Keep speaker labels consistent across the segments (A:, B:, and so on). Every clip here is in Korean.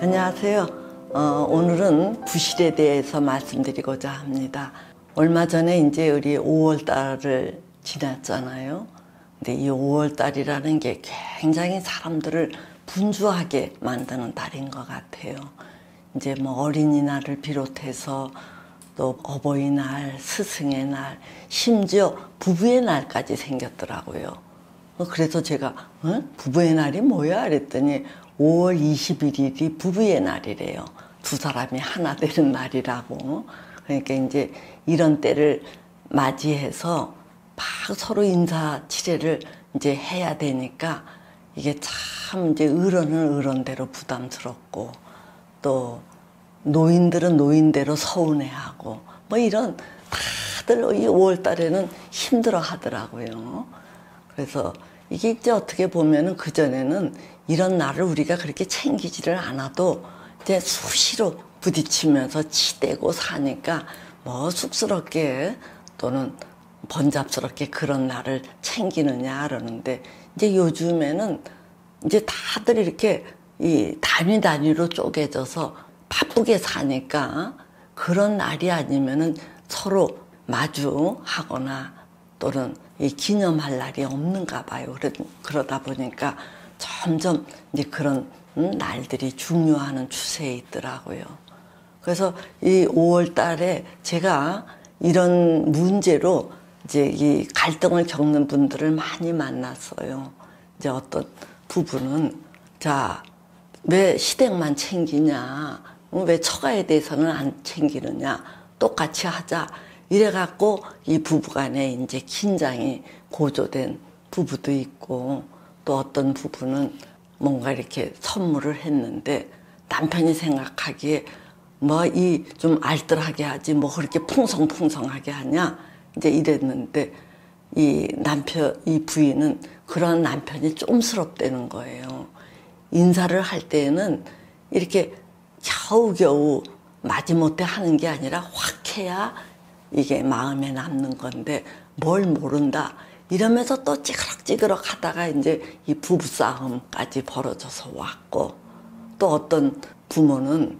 A: 안녕하세요. 오늘은 부실에 대해서 말씀드리고자 합니다. 얼마 전에 이제 우리 5월 달을 지났잖아요. 근데 이 5월 달이라는 게 굉장히 사람들을 분주하게 만드는 달인 것 같아요. 이제 뭐 어린이날을 비롯해서 또 어버이날, 스승의 날, 심지어 부부의 날까지 생겼더라고요. 그래서 제가 부부의 날이 뭐야? 그랬더니 5월 21일이 부부의 날이래요. 두 사람이 하나 되는 날이라고. 그러니까 이제 이런 때를 맞이해서 막 서로 인사치레를 이제 해야 되니까 이게 참 이제 어른은 어른대로 부담스럽고 또 노인들은 노인대로 서운해하고 뭐 이런 다들 이 5월 달에는 힘들어 하더라고요. 그래서 이게 이제 어떻게 보면은 그전에는 이런 날을 우리가 그렇게 챙기지를 않아도 이제 수시로 부딪히면서 치대고 사니까 뭐 쑥스럽게 또는 번잡스럽게 그런 날을 챙기느냐 그러는데 이제 요즘에는 이제 다들 이렇게 이 단위로 쪼개져서 바쁘게 사니까 그런 날이 아니면은 서로 마주하거나 또는 이 기념할 날이 없는가 봐요. 그러다 보니까 점점 이제 그런 날들이 중요하는 추세에 있더라고요. 그래서 이 5월 달에 제가 이런 문제로 이제 이 갈등을 겪는 분들을 많이 만났어요. 이제 어떤 부부는 자, 왜 시댁만 챙기냐? 왜 처가에 대해서는 안 챙기느냐? 똑같이 하자. 이래갖고 이 부부간에 이제 긴장이 고조된 부부도 있고 또 어떤 부부는 뭔가 이렇게 선물을 했는데 남편이 생각하기에 뭐 이 좀 알뜰하게 하지 뭐 그렇게 풍성풍성하게 하냐 이제 이랬는데 이 부인은 그런 남편이 쫌스럽다는 거예요. 인사를 할 때에는 이렇게 겨우겨우 마지못해 하는 게 아니라 확 해야 이게 마음에 남는 건데 뭘 모른다 이러면서 또 찌그럭찌그럭 하다가 이제 이 부부싸움까지 벌어져서 왔고 또 어떤 부모는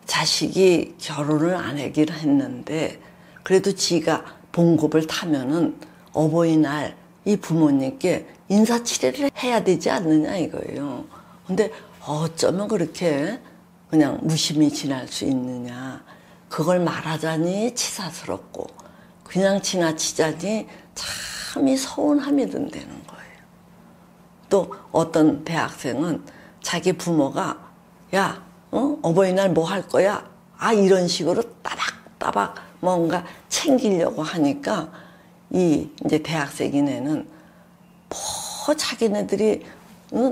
A: 자식이 결혼을 안 하긴 했는데 그래도 지가 봉급을 타면은 어버이날 이 부모님께 인사치레를 해야 되지 않느냐 이거예요. 근데 어쩌면 그렇게 그냥 무심히 지날 수 있느냐. 그걸 말하자니 치사스럽고 그냥 지나치자니 참이 서운함이 든다는 거예요. 또 어떤 대학생은 자기 부모가 야, 어버이날 뭐 할 거야? 아 이런 식으로 따박따박 뭔가 챙기려고 하니까 이제 대학생인 애는 뭐 자기네들이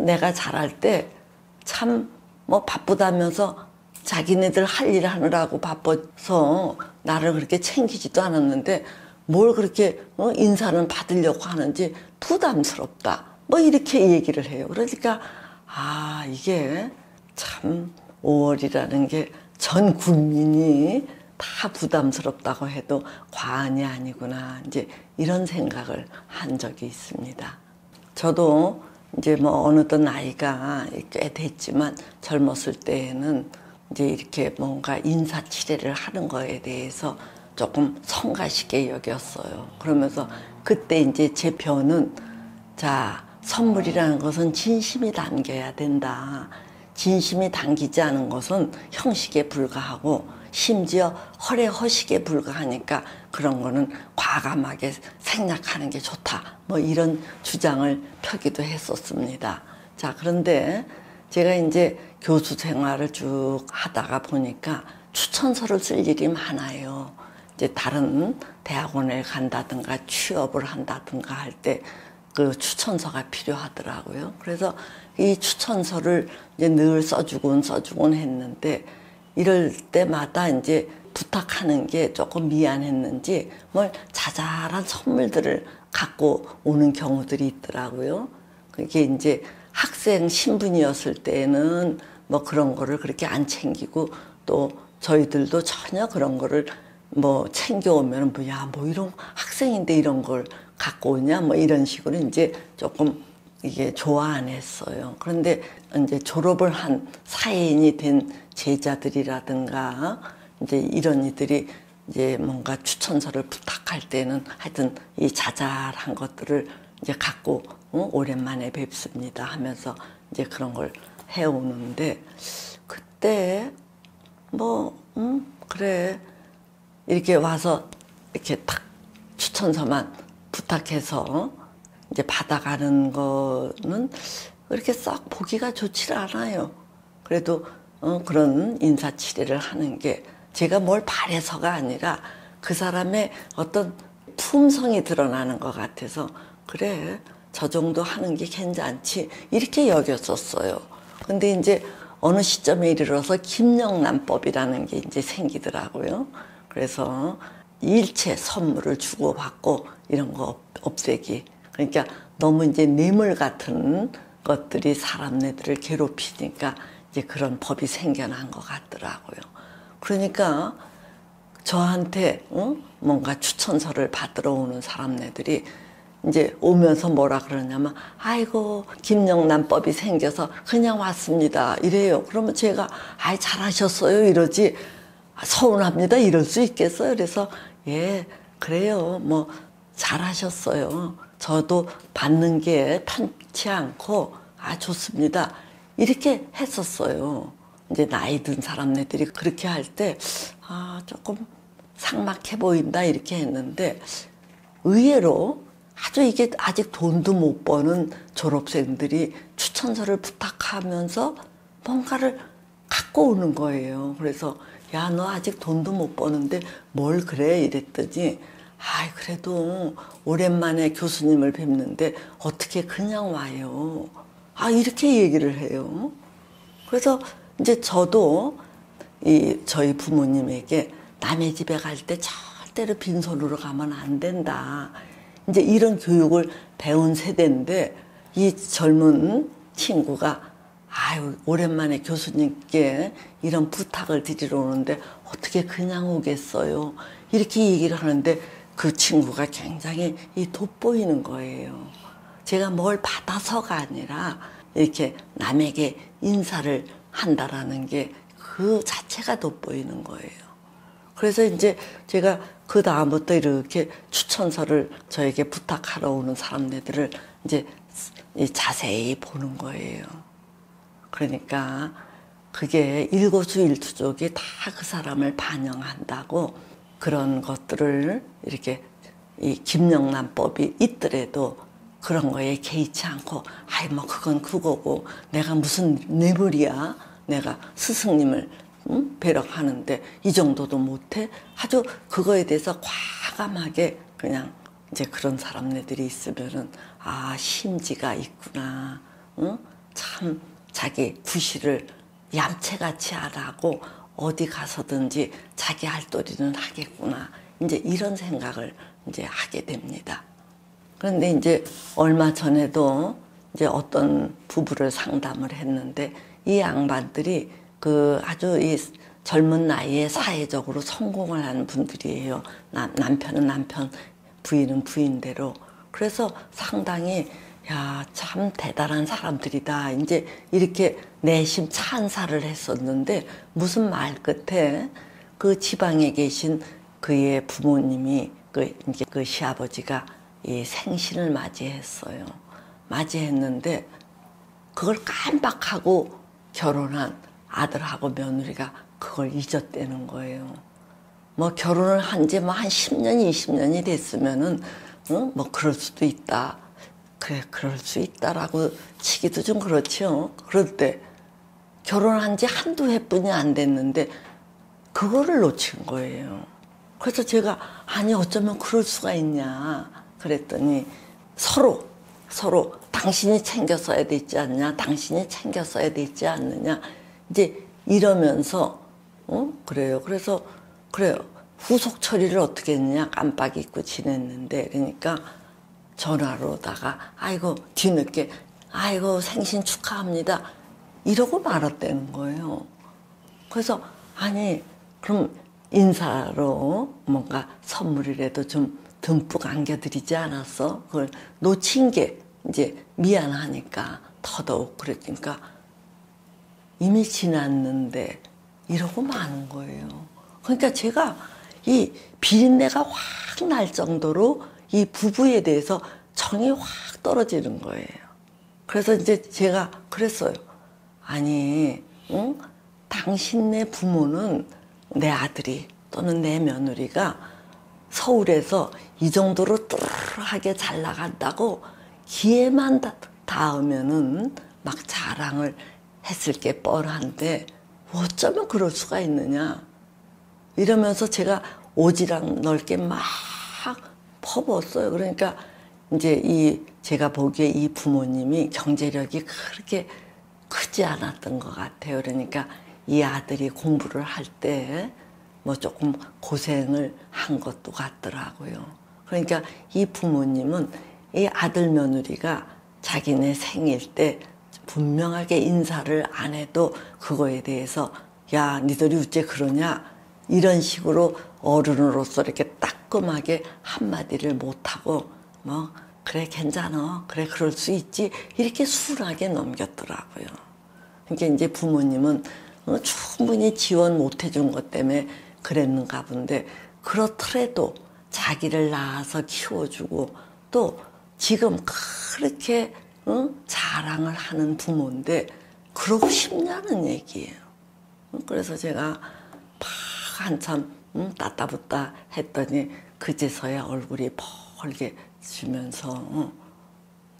A: 내가 잘할 때 참 뭐 바쁘다면서 자기네들 할 일 하느라고 바빠서 나를 그렇게 챙기지도 않았는데 뭘 그렇게 인사는 받으려고 하는지 부담스럽다. 뭐 이렇게 얘기를 해요. 그러니까 아 이게 참 5월이라는 게 전 국민이 다 부담스럽다고 해도 과언이 아니구나. 이제 이런 생각을 한 적이 있습니다. 저도 이제 뭐 어느덧 나이가 꽤 됐지만 젊었을 때에는 이제 이렇게 뭔가 인사치레를 하는 거에 대해서 조금 성가시게 여겼어요. 그러면서 그때 이제 제 표는 자, 선물이라는 것은 진심이 담겨야 된다. 진심이 담기지 않은 것은 형식에 불과하고 심지어 허례허식에 불과하니까 그런 거는 과감하게 생략하는 게 좋다. 뭐 이런 주장을 펴기도 했었습니다. 자, 그런데 제가 이제 교수 생활을 쭉 하다가 보니까 추천서를 쓸 일이 많아요. 이제 다른 대학원에 간다든가 취업을 한다든가 할 때 그 추천서가 필요하더라고요. 그래서 이 추천서를 이제 늘 써주곤 했는데 이럴 때마다 이제 부탁하는 게 조금 미안했는지 뭘 자잘한 선물들을 갖고 오는 경우들이 있더라고요. 그게 이제 학생 신분이었을 때는 뭐 그런 거를 그렇게 안 챙기고 또 저희들도 전혀 그런 거를 뭐 챙겨오면 뭐 야 뭐 이런 학생인데 이런 걸 갖고 오냐 뭐 이런 식으로 이제 조금 이게 좋아 안 했어요. 그런데 이제 졸업을 한 사회인이 된 제자들이라든가 이제 이런 이들이 이제 뭔가 추천서를 부탁할 때는 하여튼 이 자잘한 것들을 이제 갖고 오랜만에 뵙습니다 하면서 이제 그런 걸 해오는데 그때 뭐 그래 이렇게 와서 이렇게 딱 추천서만 부탁해서 이제 받아가는 거는 그렇게 썩 보기가 좋지 않아요. 그래도 그런 인사치레를 하는 게 제가 뭘 바래서가 아니라 그 사람의 어떤 품성이 드러나는 것 같아서 그래 저 정도 하는 게 괜찮지 이렇게 여겼었어요. 근데 이제 어느 시점에 이르러서 김영란법이라는 게 이제 생기더라고요. 그래서 일체 선물을 주고받고 이런 거 없애기. 그러니까 너무 이제 뇌물 같은 것들이 사람네들을 괴롭히니까 이제 그런 법이 생겨난 것 같더라고요. 그러니까 저한테 뭔가 추천서를 받으러 오는 사람네들이 이제 오면서 뭐라 그러냐면 아이고 김영란법이 생겨서 그냥 왔습니다 이래요. 그러면 제가 아이 잘하셨어요 이러지 서운합니다 이럴 수 있겠어요. 그래서 예 그래요 뭐 잘하셨어요. 저도 받는 게 편치 않고 아 좋습니다 이렇게 했었어요. 이제 나이 든 사람네들이 그렇게 할 때 아 조금 삭막해 보인다 이렇게 했는데 의외로 아주 이게 아직 돈도 못 버는 졸업생들이 추천서를 부탁하면서 뭔가를 갖고 오는 거예요. 그래서 야, 너 아직 돈도 못 버는데 뭘 그래? 이랬더니 아이 그래도 오랜만에 교수님을 뵙는데 어떻게 그냥 와요? 아 이렇게 얘기를 해요. 그래서 이제 저도 저희 부모님에게 남의 집에 갈 때 절대로 빈손으로 가면 안 된다. 이제 이런 교육을 배운 세대인데 이 젊은 친구가 아유 오랜만에 교수님께 이런 부탁을 드리러 오는데 어떻게 그냥 오겠어요? 이렇게 얘기를 하는데 그 친구가 굉장히 돋보이는 거예요. 제가 뭘 받아서가 아니라 이렇게 남에게 인사를 한다라는 게 그 자체가 돋보이는 거예요. 그래서 이제 제가 그 다음부터 이렇게 추천서를 저에게 부탁하러 오는 사람들을 이제 자세히 보는 거예요. 그러니까 그게 일거수일투족이 다 그 사람을 반영한다고 그런 것들을 이렇게 이 김영란법이 있더라도 그런 거에 개의치 않고 아이 뭐 그건 그거고 내가 무슨 뇌물이야 내가 스승님을 뵈러 가는데 이 정도도 못해 아주 그거에 대해서 과감하게 그냥 이제 그런 사람네들이 있으면은 아 심지가 있구나 참 자기 구실을 얌체같이 안 하고 어디 가서든지 자기 할 도리는 하겠구나 이제 이런 생각을 이제 하게 됩니다. 그런데 이제 얼마 전에도 이제 어떤 부부를 상담을 했는데 이 양반들이 그 아주 이 젊은 나이에 사회적으로 성공을 하는 분들이에요. 남편은 남편, 부인은 부인대로. 그래서 상당히 야, 참 대단한 사람들이다. 이제 이렇게 내심 찬사를 했었는데 무슨 말 끝에 그 지방에 계신 그의 부모님이 이제 그 시아버지가 이 생신을 맞이했어요. 맞이했는데 그걸 깜빡하고 결혼한 아들하고 며느리가 그걸 잊었다는 거예요. 뭐 결혼을 한 지 뭐 한 10년, 20년이 됐으면은 뭐 그럴 수도 있다. 그래, 그럴 수 있다라고 치기도 좀 그렇죠. 그럴 때 결혼한 지 한두 해뿐이 안 됐는데 그거를 놓친 거예요. 그래서 제가 아니 어쩌면 그럴 수가 있냐 그랬더니 서로 당신이 챙겼어야 되지 않냐 당신이 챙겼어야 되지 않느냐 이제 이러면서 그래요. 그래서 그래요. 후속 처리를 어떻게 했느냐 깜빡 잊고 지냈는데 그러니까 전화로다가 아이고 뒤늦게 아이고 생신 축하합니다 이러고 말았다는 거예요. 그래서 아니 그럼 인사로 뭔가 선물이라도 좀 듬뿍 안겨드리지 않았어? 그걸 놓친 게 이제 미안하니까 더더욱 그러니까 이미 지났는데 이러고 마는 거예요. 그러니까 제가 이 비린내가 확 날 정도로 이 부부에 대해서 정이 확 떨어지는 거예요. 그래서 이제 제가 그랬어요. 아니, 응? 당신네 부모는 내 아들이 또는 내 며느리가 서울에서 이 정도로 뚜루하게 잘 나간다고 기회만 닿으면은 막 자랑을 했을 게 뻔한데 어쩌면 그럴 수가 있느냐 이러면서 제가 오지랖 넓게 막 퍼부었어요. 그러니까 이제 제가 보기에 이 부모님이 경제력이 그렇게 크지 않았던 것 같아요. 그러니까 이 아들이 공부를 할 때 뭐 조금 고생을 한 것도 같더라고요. 그러니까 이 부모님은 이 아들 며느리가 자기네 생일 때 분명하게 인사를 안 해도 그거에 대해서 야, 니들이 어째 그러냐 이런 식으로 어른으로서 이렇게 따끔하게 한마디를 못하고 뭐 그래 괜찮아 그래 그럴 수 있지 이렇게 순하게 넘겼더라고요. 그러니까 이제 부모님은 충분히 지원 못 해준 것 때문에 그랬는가 본데 그렇더라도 자기를 낳아서 키워주고 또 지금 그렇게 자랑을 하는 부모인데 그러고 싶냐는 얘기예요. 그래서 제가 막 한참 따따붙다 했더니 그제서야 얼굴이 벌게 지면서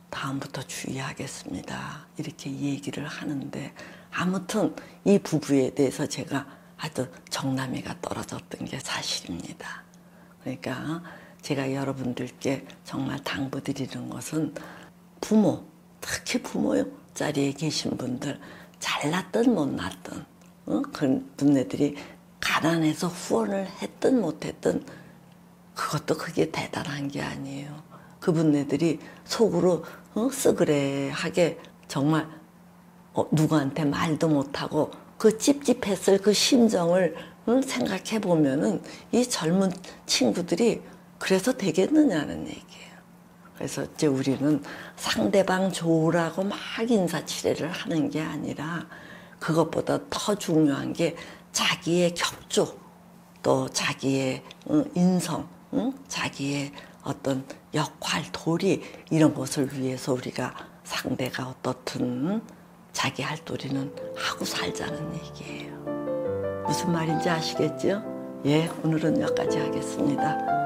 A: 다음부터 주의하겠습니다. 이렇게 얘기를 하는데 아무튼 이 부부에 대해서 제가 아주 정남이가 떨어졌던 게 사실입니다. 그러니까 제가 여러분들께 정말 당부드리는 것은 부모, 특히 부모 자리에 계신 분들 잘났든 못났든 그런 분들이 가난해서 후원을 했든 못했든 그것도 그게 대단한 게 아니에요. 그분들이 속으로 쓰그레하게 정말 누구한테 말도 못하고 그 찝찝했을 그 심정을 생각해 보면은 이 젊은 친구들이 그래서 되겠느냐는 얘기예요. 그래서 이제 우리는 상대방 좋으라고 막 인사치레를 하는 게 아니라 그것보다 더 중요한 게 자기의 격조 또 자기의 인성, 자기의 어떤 역할, 도리 이런 것을 위해서 우리가 상대가 어떻든 자기 할 도리는 하고 살자는 얘기예요. 무슨 말인지 아시겠죠? 예, 오늘은 여기까지 하겠습니다.